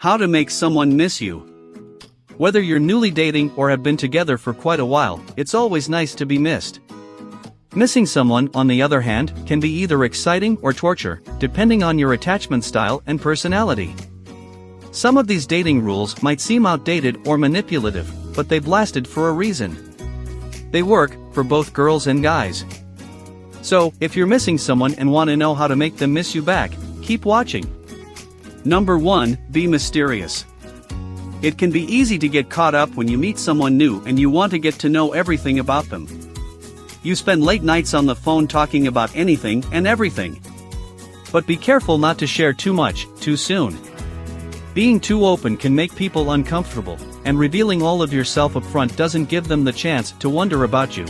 How to make someone miss you. Whether you're newly dating or have been together for quite a while, it's always nice to be missed. Missing someone, on the other hand, can be either exciting or torture, depending on your attachment style and personality. Some of these dating rules might seem outdated or manipulative, but they've lasted for a reason. They work for both girls and guys. So, if you're missing someone and want to know how to make them miss you back, keep watching. Number 1, be mysterious. It can be easy to get caught up when you meet someone new and you want to get to know everything about them. You spend late nights on the phone talking about anything and everything. But be careful not to share too much, too soon. Being too open can make people uncomfortable, and revealing all of yourself up front doesn't give them the chance to wonder about you.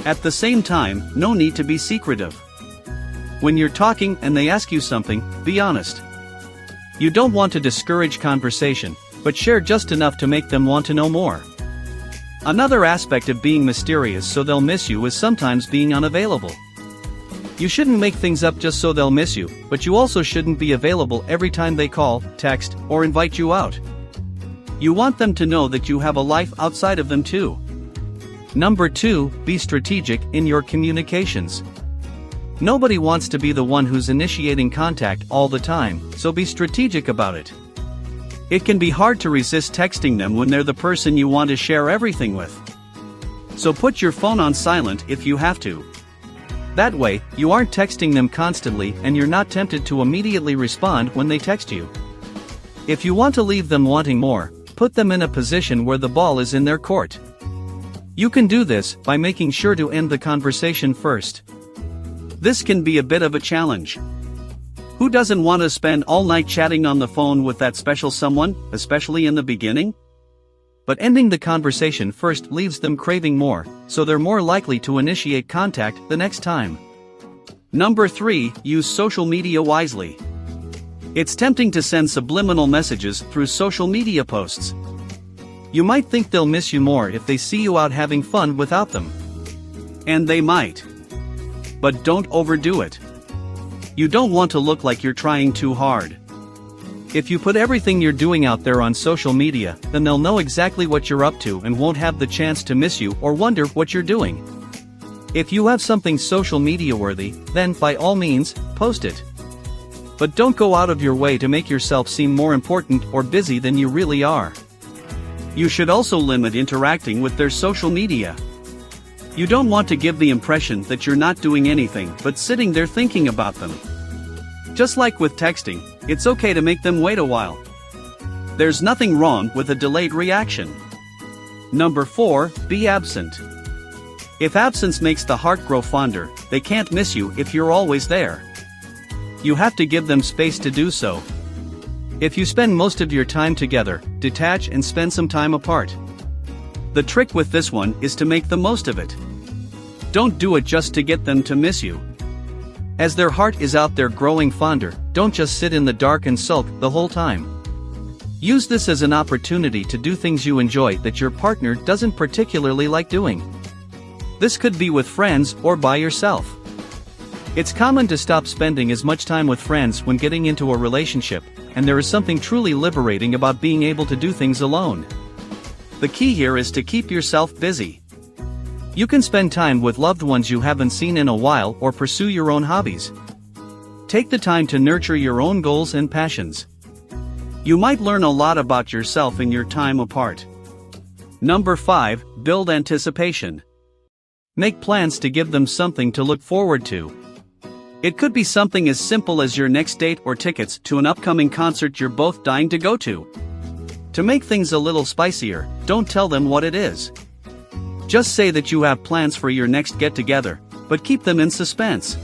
At the same time, no need to be secretive. When you're talking and they ask you something, be honest. You don't want to discourage conversation, but share just enough to make them want to know more. Another aspect of being mysterious so they'll miss you is sometimes being unavailable. You shouldn't make things up just so they'll miss you, but you also shouldn't be available every time they call, text, or invite you out. You want them to know that you have a life outside of them too. Number 2, be strategic in your communications. Nobody wants to be the one who's initiating contact all the time, so be strategic about it. It can be hard to resist texting them when they're the person you want to share everything with. So put your phone on silent if you have to. That way, you aren't texting them constantly and you're not tempted to immediately respond when they text you. If you want to leave them wanting more, put them in a position where the ball is in their court. You can do this by making sure to end the conversation first. This can be a bit of a challenge. Who doesn't want to spend all night chatting on the phone with that special someone, especially in the beginning? But ending the conversation first leaves them craving more, so they're more likely to initiate contact the next time. Number 3, use social media wisely. It's tempting to send subliminal messages through social media posts. You might think they'll miss you more if they see you out having fun without them. And they might. But don't overdo it. You don't want to look like you're trying too hard. If you put everything you're doing out there on social media, then they'll know exactly what you're up to and won't have the chance to miss you or wonder what you're doing. If you have something social media worthy, then by all means, post it. But don't go out of your way to make yourself seem more important or busy than you really are. You should also limit interacting with their social media. You don't want to give the impression that you're not doing anything but sitting there thinking about them. Just like with texting, it's okay to make them wait a while. There's nothing wrong with a delayed reaction. Number 4, be absent. If absence makes the heart grow fonder, they can't miss you if you're always there. You have to give them space to do so. If you spend most of your time together, detach and spend some time apart. The trick with this one is to make the most of it. Don't do it just to get them to miss you. As their heart is out there growing fonder, don't just sit in the dark and sulk the whole time. Use this as an opportunity to do things you enjoy that your partner doesn't particularly like doing. This could be with friends or by yourself. It's common to stop spending as much time with friends when getting into a relationship, and there is something truly liberating about being able to do things alone. The key here is to keep yourself busy. You can spend time with loved ones you haven't seen in a while or pursue your own hobbies. Take the time to nurture your own goals and passions. You might learn a lot about yourself in your time apart. Number 5, build anticipation. Make plans to give them something to look forward to. It could be something as simple as your next date or tickets to an upcoming concert you're both dying to go to. To make things a little spicier, don't tell them what it is. Just say that you have plans for your next get-together, but keep them in suspense.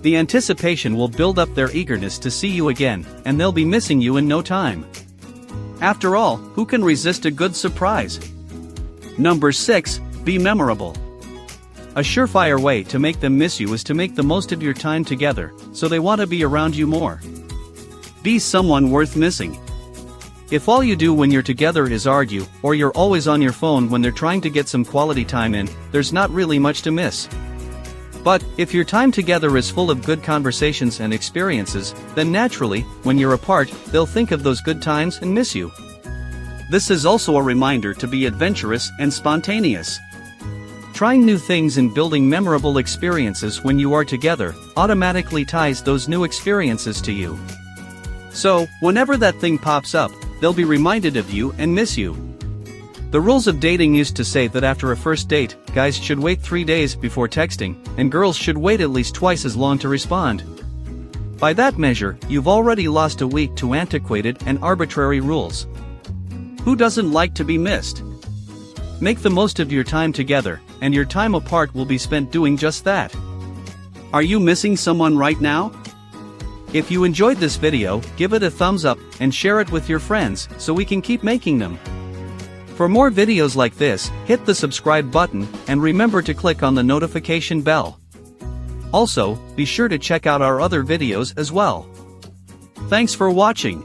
The anticipation will build up their eagerness to see you again, and they'll be missing you in no time. After all, who can resist a good surprise? Number 6, be memorable. A surefire way to make them miss you is to make the most of your time together, so they want to be around you more. Be someone worth missing. If all you do when you're together is argue, or you're always on your phone when they're trying to get some quality time in, there's not really much to miss. But, if your time together is full of good conversations and experiences, then naturally, when you're apart, they'll think of those good times and miss you. This is also a reminder to be adventurous and spontaneous. Trying new things and building memorable experiences when you are together automatically ties those new experiences to you. So, whenever that thing pops up, they'll be reminded of you and miss you. The rules of dating used to say that after a first date, guys should wait 3 days before texting, and girls should wait at least twice as long to respond. By that measure, you've already lost a week to antiquated and arbitrary rules. Who doesn't like to be missed? Make the most of your time together, and your time apart will be spent doing just that. Are you missing someone right now? If you enjoyed this video, give it a thumbs up and share it with your friends so we can keep making them. For more videos like this, hit the subscribe button and remember to click on the notification bell. Also, be sure to check out our other videos as well. Thanks for watching.